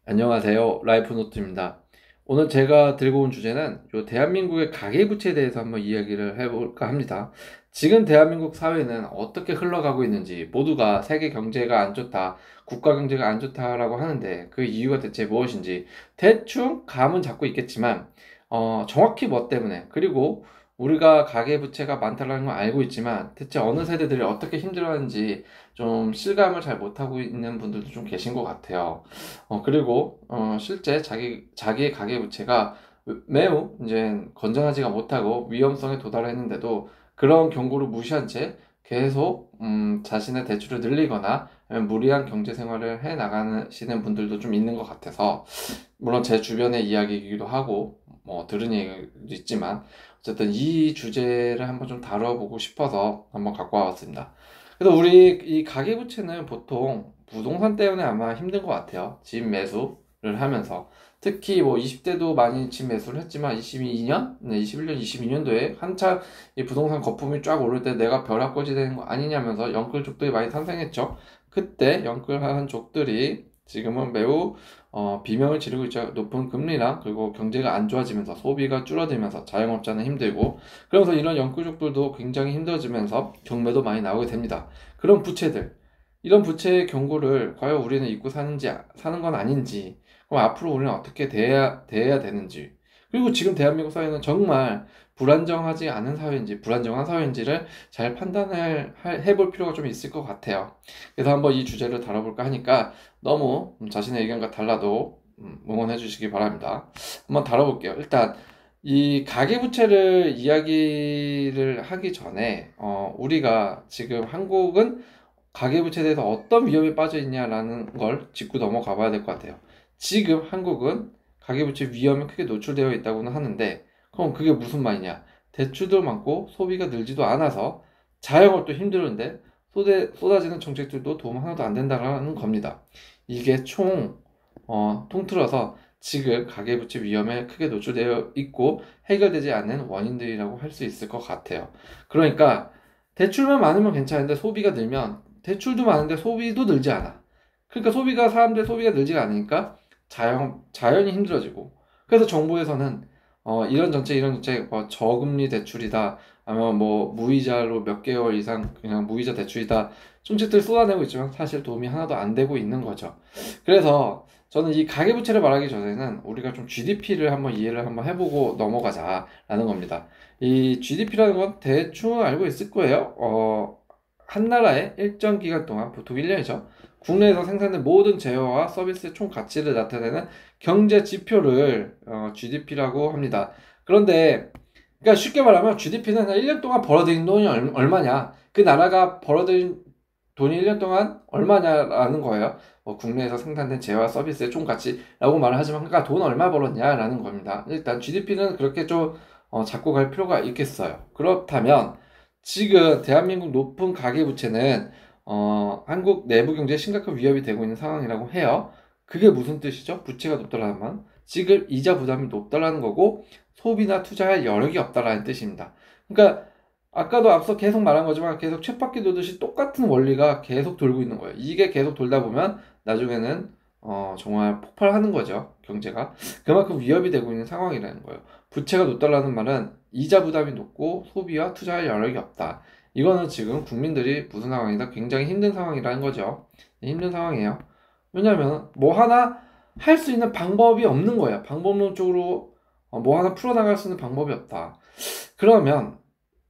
안녕하세요. 라이프노트입니다. 오늘 제가 들고 온 주제는 대한민국의 가계부채에 대해서 한번 이야기를 해볼까 합니다. 지금 대한민국 사회는 어떻게 흘러가고 있는지, 모두가 세계 경제가 안 좋다, 국가 경제가 안 좋다라고 하는데 그 이유가 대체 무엇인지 대충 감은 잡고 있겠지만, 정확히 뭐 때문에, 그리고 우리가 가계부채가 많다는 걸 알고 있지만 대체 어느 세대들이 어떻게 힘들어하는지 좀 실감을 잘 못하고 있는 분들도 좀 계신 것 같아요. 그리고 실제 자기의 가계부채가 매우 이제 건전하지가 못하고 위험성에 도달했는데도 그런 경고를 무시한 채 계속 자신의 대출을 늘리거나 아니면 무리한 경제 생활을 해 나가시는 분들도 좀 있는 것 같아서, 물론 제 주변의 이야기이기도 하고 뭐 들은 얘기도 있지만, 어쨌든 이 주제를 한번 좀 다뤄보고 싶어서 한번 갖고 와봤습니다. 그래서 우리 이 가계부채는 보통 부동산 때문에 아마 힘든 것 같아요. 집 매수를 하면서. 특히 뭐 20대도 많이 집 매수를 했지만 22년, 21년, 22년도에 한참 이 부동산 거품이 쫙 오를 때 내가 벼락거지 되는 거 아니냐면서 영끌족들이 많이 탄생했죠. 그때 영끌한 족들이 지금은 매우 비명을 지르고 있죠. 높은 금리랑 그리고 경제가 안 좋아지면서 소비가 줄어들면서 자영업자는 힘들고, 그러면서 이런 영끌족들도 굉장히 힘들어지면서 경매도 많이 나오게 됩니다. 그런 부채들, 이런 부채의 경고를 과연 우리는 잊고 사는 건 아닌지, 그럼 앞으로 우리는 어떻게 대해야 되는지, 그리고 지금 대한민국 사회는 정말 불안정하지 않은 사회인지 불안정한 사회인지를 잘 판단을 해볼 필요가 좀 있을 것 같아요. 그래서 한번 이 주제를 다뤄볼까 하니까, 너무 자신의 의견과 달라도 응원해 주시기 바랍니다. 한번 다뤄볼게요. 일단 이 가계부채를 이야기를 하기 전에 우리가 지금 한국은 가계부채에 대해서 어떤 위험에 빠져 있냐라는 걸 짚고 넘어가 봐야 될 것 같아요. 지금 한국은 가계부채 위험에 크게 노출되어 있다고는 하는데, 그럼 그게 무슨 말이냐? 대출도 많고 소비가 늘지도 않아서 자영업도 힘들은데 쏟아지는 정책들도 도움 하나도 안 된다는 겁니다. 이게 통틀어서 지금 가계부채 위험에 크게 노출되어 있고 해결되지 않는 원인들이라고 할 수 있을 것 같아요. 그러니까 대출만 많으면 괜찮은데 소비가 늘면 대출도 많은데 소비도 늘지 않아. 그러니까 사람들의 소비가 늘지가 않으니까 자연히 힘들어지고, 그래서 정부에서는 이런 정책, 뭐 저금리 대출이다, 아니면 뭐 무이자로 몇 개월 이상 그냥 무이자 대출이다, 정책들 쏟아내고 있지만 사실 도움이 하나도 안 되고 있는 거죠. 그래서 저는 이 가계부채를 말하기 전에는 우리가 좀 GDP를 한번 이해를 한번 해보고 넘어가자라는 겁니다. 이 GDP라는 건 대충 알고 있을 거예요. 한 나라의 일정 기간 동안, 보통 1년이죠. 국내에서 생산된 모든 재화와 서비스의 총 가치를 나타내는 경제 지표를 GDP라고 합니다. 그런데 그러니까 쉽게 말하면 GDP는 1년 동안 벌어들인 돈이 얼마냐, 그 나라가 벌어들인 돈이 1년 동안 얼마냐라는 거예요. 국내에서 생산된 재화 서비스의 총 가치라고 말을 하지만, 그러니까 돈 얼마 벌었냐라는 겁니다. 일단 GDP는 그렇게 좀 잡고 갈 필요가 있겠어요. 그렇다면 지금 대한민국 높은 가계부채는 한국 내부 경제에 심각한 위협이 되고 있는 상황이라고 해요. 그게 무슨 뜻이죠? 부채가 높다라는 건 지금 이자 부담이 높다라는 거고, 소비나 투자할 여력이 없다라는 뜻입니다. 그러니까 아까도 앞서 계속 말한 거지만 계속 쳇바퀴 돌듯이 똑같은 원리가 계속 돌고 있는 거예요. 이게 계속 돌다 보면 나중에는 정말 폭발하는 거죠. 경제가. 그만큼 위협이 되고 있는 상황이라는 거예요. 부채가 높다라는 말은 이자 부담이 높고 소비와 투자할 여력이 없다. 이거는 지금 국민들이 무슨 상황이다? 굉장히 힘든 상황이라는 거죠. 힘든 상황이에요. 왜냐면 뭐 하나 할 수 있는 방법이 없는 거예요. 방법론적으로 뭐 하나 풀어나갈 수 있는 방법이 없다. 그러면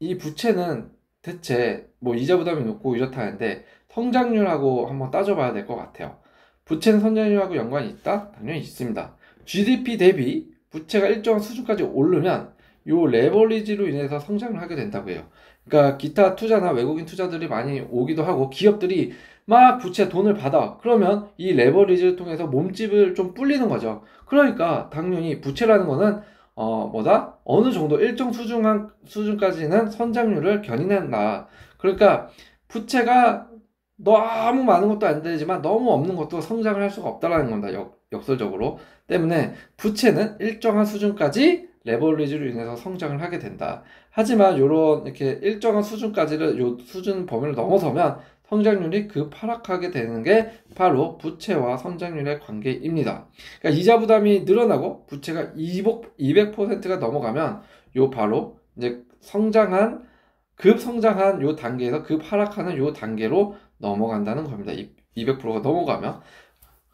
이 부채는 대체 뭐 이자 부담이 높고 이렇다는데 성장률하고 한번 따져봐야 될 것 같아요. 부채는 성장률하고 연관이 있다? 당연히 있습니다. GDP 대비 부채가 일정한 수준까지 오르면 요 레버리지로 인해서 성장을 하게 된다고 해요. 그러니까 기타 투자나 외국인 투자들이 많이 오기도 하고 기업들이 막 부채 돈을 받아. 그러면 이 레버리지를 통해서 몸집을 좀 불리는 거죠. 그러니까 당연히 부채라는 거는 어느 정도 일정 수준까지는 선장률을 견인한다. 그러니까 부채가 너무 많은 것도 안 되지만 너무 없는 것도 성장을 할 수가 없다라는 겁니다. 역설적으로. 때문에 부채는 일정한 수준까지 레버리지로 인해서 성장을 하게 된다. 하지만 요런 이렇게 일정한 수준까지를 요 수준 범위를 넘어서면 성장률이 급하락하게 되는 게 바로 부채와 성장률의 관계입니다. 그러니까 이자 부담이 늘어나고 부채가 200%가 넘어가면 요 바로 이제 급성장한 요 단계에서 급하락하는 요 단계로 넘어간다는 겁니다. 200%가 넘어가면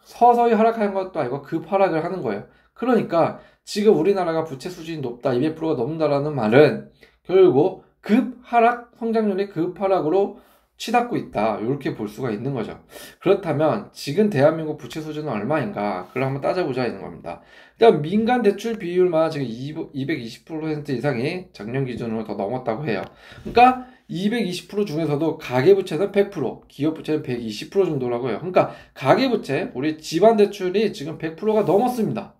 서서히 하락하는 것도 아니고 급하락을 하는 거예요. 그러니까 지금 우리나라가 부채 수준이 높다, 200%가 넘는다라는 말은 결국 급하락, 성장률이 급하락으로 치닫고 있다, 이렇게 볼 수가 있는 거죠. 그렇다면 지금 대한민국 부채 수준은 얼마인가? 그걸 한번 따져보자 있는 겁니다. 일단 민간 대출 비율만 지금 220% 이상이 작년 기준으로 더 넘었다고 해요. 그러니까 220% 중에서도 가계부채는 100%, 기업부채는 120% 정도라고 해요. 그러니까 가계부채, 우리 집안대출이 지금 100%가 넘었습니다.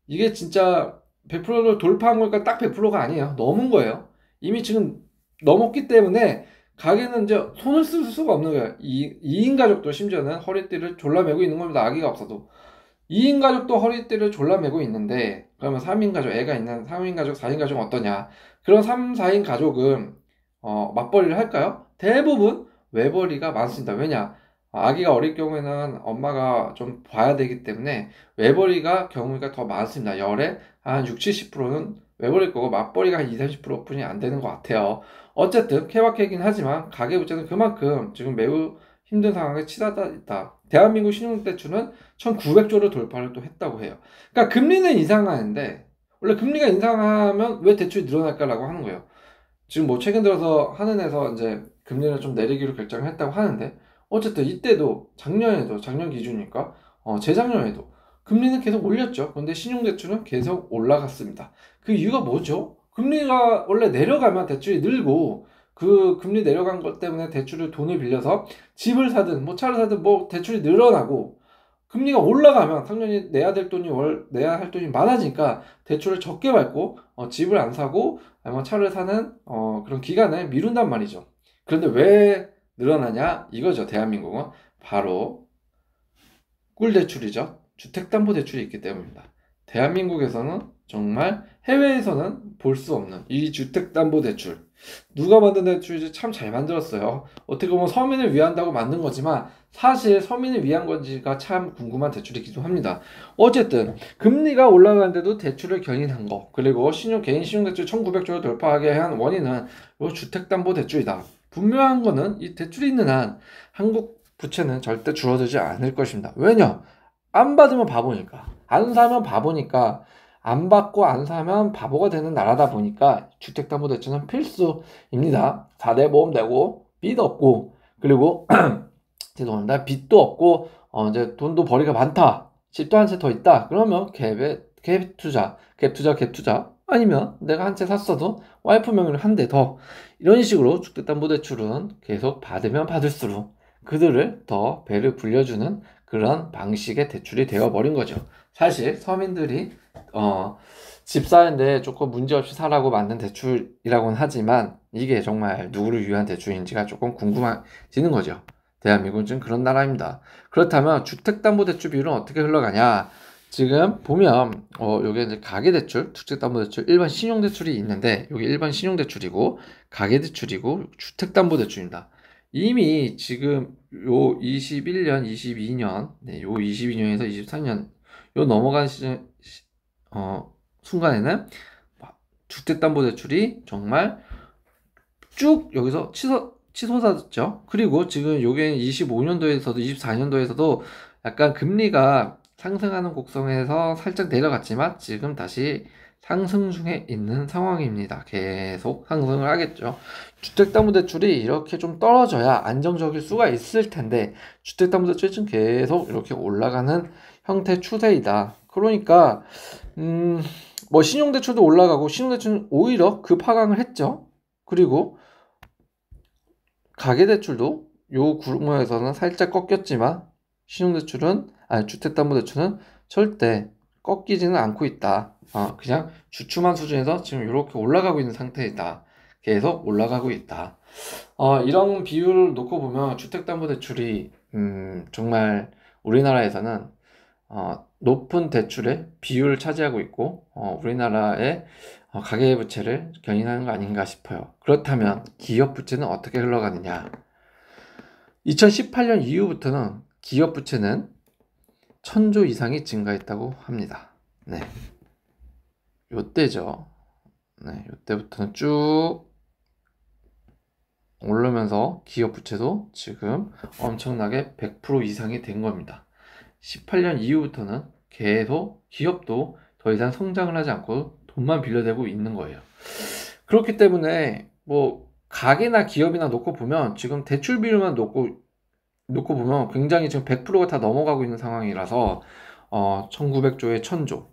이게 진짜 100%를 돌파한 거니까 딱 100%가 아니에요. 넘은 거예요. 이미 지금 넘었기 때문에 가게는 이제 손을 쓸 수가 없는 거예요. 2인 가족도 심지어는 허리띠를 졸라매고 있는 겁니다. 아기가 없어도. 2인 가족도 허리띠를 졸라매고 있는데, 그러면 3인 가족, 애가 있는 3인 가족, 4인 가족은 어떠냐? 그런 3, 4인 가족은 맞벌이를 할까요? 대부분 외벌이가 많습니다. 왜냐? 아기가 어릴 경우에는 엄마가 좀 봐야 되기 때문에 외벌이가 경우가 더 많습니다. 열에 한 60, 70%는 외벌이일 거고 맞벌이가 한 20, 30%뿐이 안 되는 것 같아요. 어쨌든 케바케이긴 하지만 가계부채는 그만큼 지금 매우 힘든 상황에 치닫아 있다. 대한민국 신용대출은 1900조를 돌파를 또 했다고 해요. 그러니까 금리는 인상하는데, 원래 금리가 인상하면 왜 대출이 늘어날까라고 하는 거예요. 지금 뭐 최근 들어서 한은에서 이제 금리를 좀 내리기로 결정을 했다고 하는데, 어쨌든 이때도 작년에도, 작년 기준이니까 재작년에도 금리는 계속 올렸죠. 근데 신용대출은 계속 올라갔습니다. 그 이유가 뭐죠? 금리가 원래 내려가면 대출이 늘고, 그 금리 내려간 것 때문에 대출을 돈을 빌려서 집을 사든 뭐 차를 사든 뭐 대출이 늘어나고, 금리가 올라가면 당연히 내야 할 돈이 많아지니까 대출을 적게 받고 집을 안 사고 아니면 차를 사는 그런 기간을 미룬단 말이죠. 그런데 왜 늘어나냐 이거죠. 대한민국은 바로 꿀대출이죠. 주택담보대출이 있기 때문입니다. 대한민국에서는 정말, 해외에서는 볼 수 없는 이 주택담보대출, 누가 만든 대출인지 참 잘 만들었어요. 어떻게 보면 서민을 위한다고 만든 거지만 사실 서민을 위한 건지가 참 궁금한 대출이기도 합니다. 어쨌든 금리가 올라가는데도 대출을 견인한 거, 그리고 개인 신용대출 1900조를 돌파하게 한 원인은 이 주택담보대출이다. 분명한 거는 이 대출이 있는 한 한국 부채는 절대 줄어들지 않을 것입니다. 왜냐? 안 받으면 바보니까, 안 사면 바보니까, 안 받고 안 사면 바보가 되는 나라다 보니까 주택담보대출은 필수입니다. 4대 보험 되고 빚 없고, 그리고 죄송합니다, 빚도 없고 이제 돈도 벌이가 많다, 집도 한 채 더 있다, 그러면 갭 투자 아니면 내가 한 채 샀어도 와이프 명의로 한 대 더, 이런 식으로 주택담보대출은 계속 받으면 받을수록 그들을 더 배를 불려주는 그런 방식의 대출이 되어버린 거죠. 사실 서민들이 집 사는데 조금 문제없이 사라고 만든 대출이라고는 하지만 이게 정말 누구를 위한 대출인지가 조금 궁금해지는 거죠. 대한민국은 지금 그런 나라입니다. 그렇다면 주택담보대출 비율은 어떻게 흘러가냐? 지금 보면 요게 이제 가계대출, 주택담보대출, 일반 신용대출이 있는데, 요게 일반 신용대출이고 가계대출이고 주택담보대출입니다. 이미 지금 요 21년, 22년, 요 22년에서 23년 요 넘어간 순간에는 주택담보대출이 정말 쭉 여기서 치솟았죠. 그리고 지금 요게 25년도에서도 24년도에서도 약간 금리가 상승하는 곡선에서 살짝 내려갔지만 지금 다시 상승 중에 있는 상황입니다. 계속 상승을 하겠죠. 주택담보대출이 이렇게 좀 떨어져야 안정적일 수가 있을 텐데 주택담보대출이 지금 계속 이렇게 올라가는 형태 추세이다. 그러니까 뭐 신용대출도 올라가고, 신용대출은 오히려 급하강을 했죠. 그리고 가계대출도 요 구멍에서는 살짝 꺾였지만 주택담보대출은 절대 꺾이지는 않고 있다. 그냥 주춤한 수준에서 지금 이렇게 올라가고 있는 상태이다. 계속 올라가고 있다. 이런 비율을 놓고 보면 주택담보대출이 정말 우리나라에서는 높은 대출의 비율을 차지하고 있고 우리나라의 가계부채를 견인하는 거 아닌가 싶어요. 그렇다면 기업부채는 어떻게 흘러가느냐? 2018년 이후부터는 기업 부채는 1000조 이상이 증가했다고 합니다. 네. 요때죠. 네, 요때부터는 쭉 오르면서 기업 부채도 지금 엄청나게 100% 이상이 된 겁니다. 18년 이후부터는 계속 기업도 더 이상 성장을 하지 않고 돈만 빌려대고 있는 거예요. 그렇기 때문에 뭐 가게나 기업이나 놓고 보면 지금 대출 비율만 놓고 보면 굉장히 지금 100%가 다 넘어가고 있는 상황이라서 1900조에 1000조.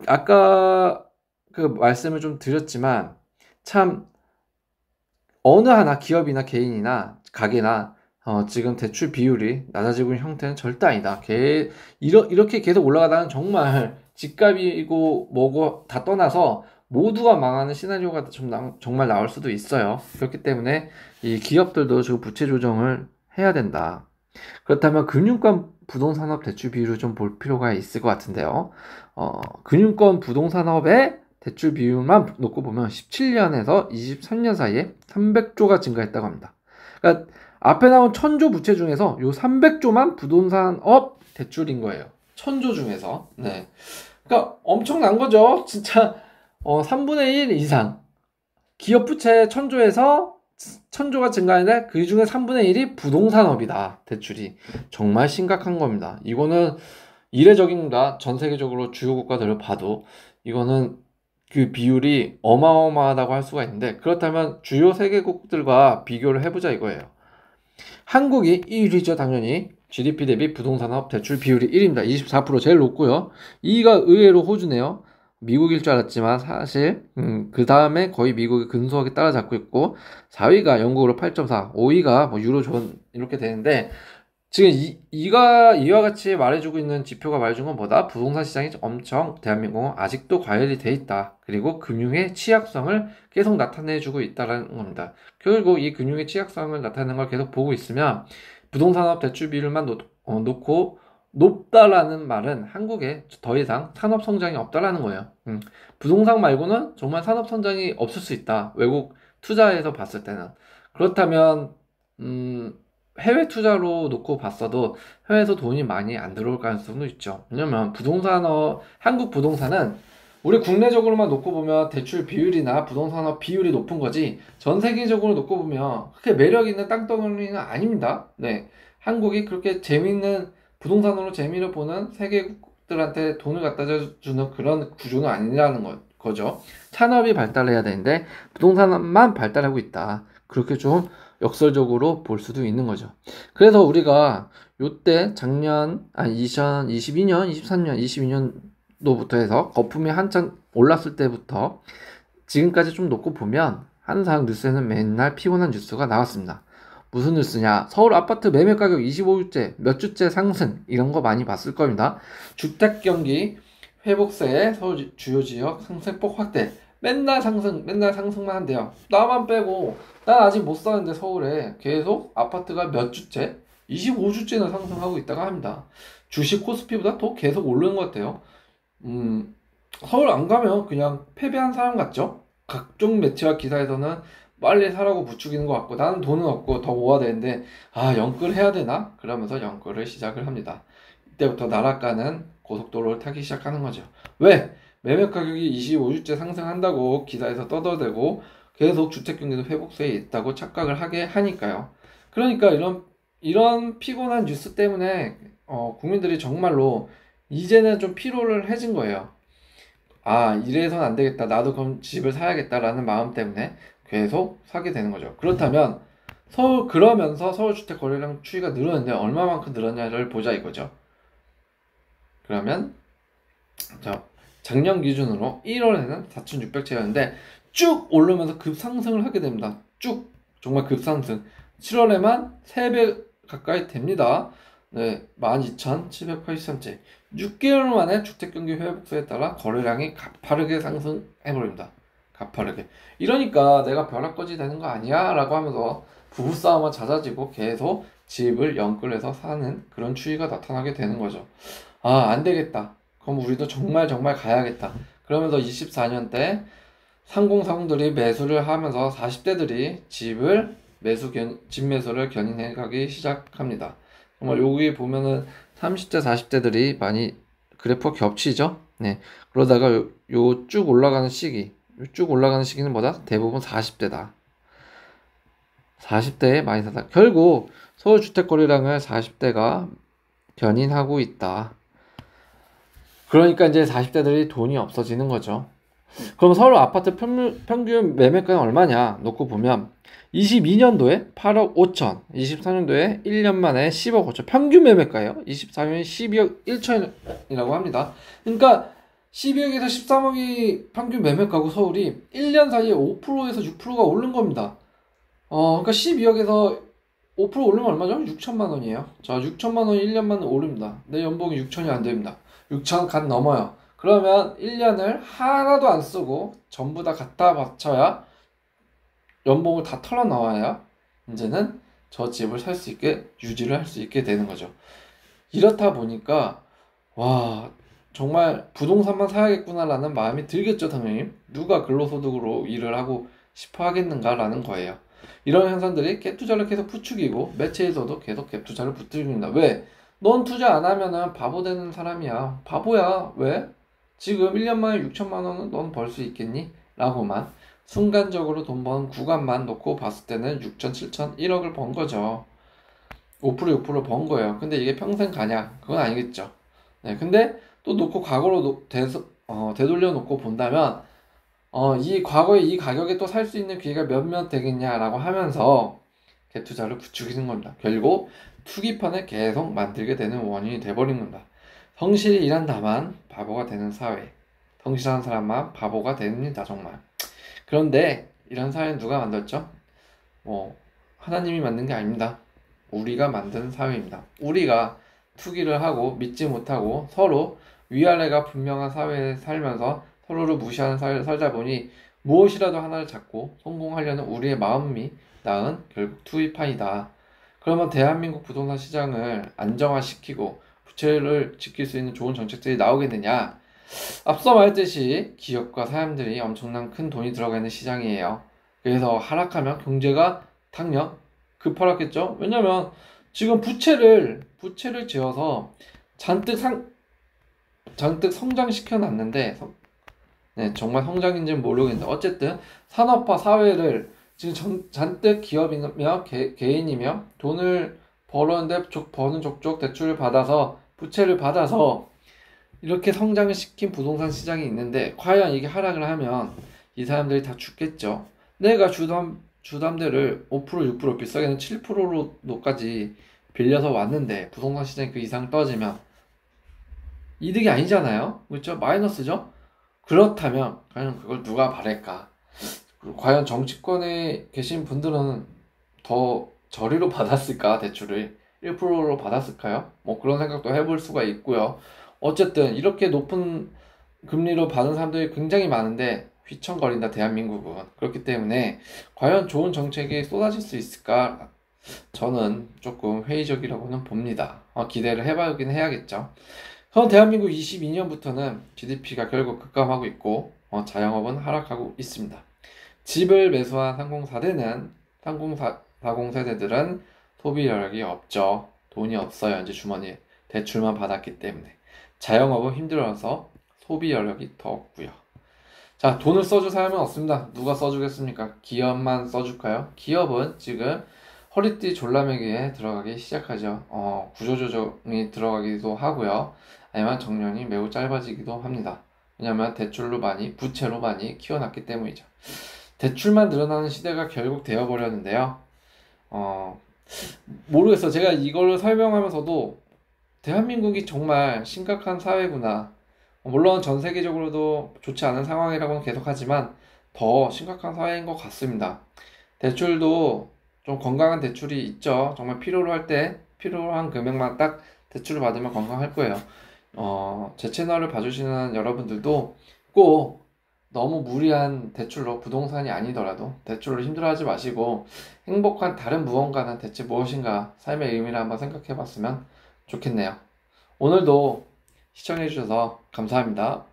아까 그 말씀을 좀 드렸지만 참 어느 하나 기업이나 개인이나 가게나 지금 대출 비율이 낮아지고 있는 형태는 절대 아니다. 이렇게 계속 올라가다는 정말 집값이고 뭐고 다 떠나서 모두가 망하는 시나리오가 정말 나올 수도 있어요. 그렇기 때문에 이 기업들도 지금 부채 조정을 해야 된다. 그렇다면 금융권 부동산업 대출 비율을 좀 볼 필요가 있을 것 같은데요. 금융권 부동산업의 대출 비율만 놓고 보면 17년에서 23년 사이에 300조가 증가했다고 합니다. 그러니까 앞에 나온 1000조 부채 중에서 요 300조만 부동산업 대출인 거예요. 1000조 중에서. 네. 그러니까 엄청난 거죠. 진짜 3분의 1 이상. 기업 부채 1000조에서 1000조가 증가했는데 그 중에 3분의 1이 부동산업이다. 대출이. 정말 심각한 겁니다. 이거는 이례적입니다. 전 세계적으로 주요 국가들을 봐도 이거는 그 비율이 어마어마하다고 할 수가 있는데, 그렇다면 주요 세계국들과 비교를 해보자 이거예요. 한국이 1위죠. 당연히 GDP 대비 부동산업 대출 비율이 1위입니다. 24% 제일 높고요. 2위가 의외로 호주네요. 미국일 줄 알았지만 사실 그 다음에 거의 미국이 근소하게 따라잡고 있고, 4위가 영국으로 8.4, 5위가 뭐 유로존 이렇게 되는데, 지금 이와 같이 말해주고 있는 지표가 말해준 건 뭐다? 부동산 시장이 엄청 대한민국은 아직도 과열이 돼 있다. 그리고 금융의 취약성을 계속 나타내주고 있다는 겁니다. 결국 이 금융의 취약성을 나타내는 걸 계속 보고 있으면 부동산업 대출 비율만 놓고 높다라는 말은 한국에 더 이상 산업 성장이 없다라는 거예요. 부동산 말고는 정말 산업 성장이 없을 수 있다. 외국 투자에서 봤을 때는. 그렇다면 해외 투자로 놓고 봤어도 해외에서 돈이 많이 안 들어올 가능성도 있죠. 왜냐면 한국 부동산은 우리 국내적으로만 놓고 보면 대출 비율이나 부동산업 비율이 높은 거지, 전 세계적으로 놓고 보면 그렇게 매력 있는 땅덩어리는 아닙니다. 네. 한국이 그렇게 재미있는 부동산으로 재미를 보는 세계국들한테 돈을 갖다 주는 그런 구조는 아니라는 거죠. 산업이 발달해야 되는데 부동산만 발달하고 있다. 그렇게 좀 역설적으로 볼 수도 있는 거죠. 그래서 우리가 요때 2022년, 23년, 22년도부터 해서 거품이 한참 올랐을 때부터 지금까지 좀 놓고 보면 항상 뉴스에는 맨날 피곤한 뉴스가 나왔습니다. 무슨 뉴스냐? 서울 아파트 매매 가격 25주째, 몇 주째 상승, 이런 거 많이 봤을 겁니다. 주택 경기 회복세에 서울 주요 지역 상승폭 확대. 맨날 상승만 한대요. 나만 빼고 난 아직 못 사는데 서울에 계속 아파트가 몇 주째, 25주째나 상승하고 있다고 합니다. 주식 코스피보다 더 계속 오르는 것 같아요. 서울 안 가면 그냥 패배한 사람 같죠? 각종 매체와 기사에서는 빨리 사라고 부추기는 것 같고, 나는 돈은 없고 더 모아야 되는데 연끌해야 되나? 그러면서 연끌을 시작을 합니다. 이때부터 나락가는 고속도로를 타기 시작하는 거죠. 왜? 매매 가격이 25주째 상승한다고 기사에서 떠들어대고 계속 주택 경기도 회복세에 있다고 착각을 하게 하니까요. 그러니까 이런 피곤한 뉴스 때문에 국민들이 정말로 이제는 좀 피로를 해진 거예요. 이래서는 안 되겠다. 나도 그럼 집을 사야겠다라는 마음 때문에 계속 사게 되는 거죠. 그렇다면 그러면서 서울 주택 거래량 추이가 늘었는데 얼마만큼 늘었냐를 보자 이거죠. 그러면 작년 기준으로 1월에는 4,600채였는데 쭉 오르면서 급상승을 하게 됩니다. 쭉 정말 급상승. 7월에만 3배 가까이 됩니다. 네, 12,783채. 6개월 만에 주택경기 회복세에 따라 거래량이 가파르게 상승해버립니다. 가파르게. 이러니까 내가 벼락거지 되는 거 아니야? 라고 하면서 부부싸움은 잦아지고 계속 집을 연끌해서 사는 그런 추이가 나타나게 되는 거죠. 안 되겠다. 그럼 우리도 정말 가야겠다. 그러면서 24년 때 3040들이 매수를 하면서 40대들이 집을 집 매수를 견인해 가기 시작합니다. 정말 여기 보면은 30대, 40대들이 많이 그래프가 겹치죠? 네. 그러다가 요 쭉 올라가는 시기, 쭉 올라가는 시기는 뭐다? 대부분 40대다. 40대에 많이 사다. 결국 서울 주택거래량을 40대가 견인하고 있다. 그러니까 이제 40대들이 돈이 없어지는 거죠. 그럼 서울 아파트 평균 매매가는 얼마냐 놓고 보면 22년도에 8억 5천, 24년도에 1년 만에 10억 5천, 평균 매매가예요. 24년에 12억 1천이라고 합니다. 그러니까 12억에서 13억이 평균 매매가고 서울이 1년 사이에 5%에서 6%가 오른 겁니다. 그러니까 12억에서 5% 오르면 얼마죠? 6천만 원이에요. 자, 6천만 원이 1년 만에 오릅니다. 내 연봉이 6천이 안 됩니다. 6천 간 넘어요. 그러면 1년을 하나도 안 쓰고 전부 다 갖다 바쳐야 연봉을 다 털어 나와야 이제는 저 집을 살 수 있게 유지를 할 수 있게 되는 거죠. 이렇다 보니까 와 정말 부동산만 사야겠구나라는 마음이 들겠죠. 당연히 누가 근로소득으로 일을 하고 싶어 하겠는가라는 거예요. 이런 현상들이 갭 투자를 계속 부추기고 매체에서도 계속 갭 투자를 부추깁니다. 왜? 넌 투자 안 하면은 바보 되는 사람이야. 바보야. 왜? 지금 1년 만에 6천만 원은 넌 벌 수 있겠니? 라고만 순간적으로 돈 버는 구간만 놓고 봤을 때는 6천, 7천, 1억을 번 거죠. 5% 6%번 거예요. 근데 이게 평생 가냐? 그건 아니겠죠. 네, 근데 또 놓고 과거로 되돌려 놓고 본다면 이 과거에 이 가격에 또 살 수 있는 기회가 몇몇 되겠냐라고 하면서 갭 투자를 부추기는 겁니다. 결국 투기판을 계속 만들게 되는 원인이 돼버린 겁니다. 성실히 일한다만 바보가 되는 사회. 성실한 사람만 바보가 됩니다. 정말. 그런데 이런 사회는 누가 만들었죠? 하나님이 만든 게 아닙니다. 우리가 만든 사회입니다. 우리가 투기를 하고 믿지 못하고 서로 위아래가 분명한 사회에 살면서 서로를 무시하는 사회를 살다 보니 무엇이라도 하나를 잡고 성공하려는 우리의 마음이 낳은 결국 투기판이다. 그러면 대한민국 부동산 시장을 안정화시키고 부채를 지킬 수 있는 좋은 정책들이 나오겠느냐? 앞서 말했듯이 기업과 사람들이 엄청난 큰 돈이 들어가 있는 시장이에요. 그래서 하락하면 경제가 당연 급하락했죠. 왜냐면 지금 부채를 지어서 잔뜩 성장시켜 놨는데 네, 정말 성장인지는 모르겠는데 어쨌든 산업화 사회를 지금 잔뜩 기업이며 개인이며 돈을 벌었는데 버는 족족 대출을 받아서 부채를 받아서 이렇게 성장을 시킨 부동산 시장이 있는데 과연 이게 하락을 하면 이 사람들이 다 죽겠죠. 내가 주담대를 5% 6% 비싸게는 7%로까지 빌려서 왔는데 부동산 시장이 그 이상 떨어지면 이득이 아니잖아요. 그렇죠? 마이너스죠. 그렇다면 과연 그걸 누가 바랄까? 과연 정치권에 계신 분들은 더 저리로 받았을까? 대출을 1%로 받았을까요? 그런 생각도 해볼 수가 있고요. 어쨌든 이렇게 높은 금리로 받은 사람들이 굉장히 많은데 휘청거린다 대한민국은. 그렇기 때문에 과연 좋은 정책이 쏟아질 수 있을까? 저는 조금 회의적이라고는 봅니다. 기대를 해봐야긴 해야겠죠. 그럼 대한민국 22년부터는 GDP가 결국 급감하고 있고 자영업은 하락하고 있습니다. 집을 매수한 40 세대들은 소비 여력이 없죠. 돈이 없어요. 이제 주머니에 대출만 받았기 때문에. 자영업은 힘들어서 소비 여력이 더 없고요. 자, 돈을 써줄 사람은 없습니다. 누가 써주겠습니까? 기업만 써줄까요? 기업은 지금 허리띠 졸라매기에 들어가기 시작하죠. 구조조정이 들어가기도 하고요. 아니면 정년이 매우 짧아지기도 합니다. 왜냐하면 부채로 많이 키워놨기 때문이죠. 대출만 늘어나는 시대가 결국 되어버렸는데요. 모르겠어요. 제가 이걸 설명하면서도 대한민국이 정말 심각한 사회구나. 물론 전 세계적으로도 좋지 않은 상황이라고는 계속하지만 더 심각한 사회인 것 같습니다. 대출도 좀 건강한 대출이 있죠. 정말 필요한 금액만 딱 대출을 받으면 건강할 거예요. 제 채널을 봐주시는 여러분들도 꼭 너무 무리한 대출로 부동산이 아니더라도 대출로 힘들어하지 마시고 행복한 다른 무언가는 대체 무엇인가 삶의 의미를 한번 생각해 봤으면 좋겠네요. 오늘도 시청해 주셔서 감사합니다.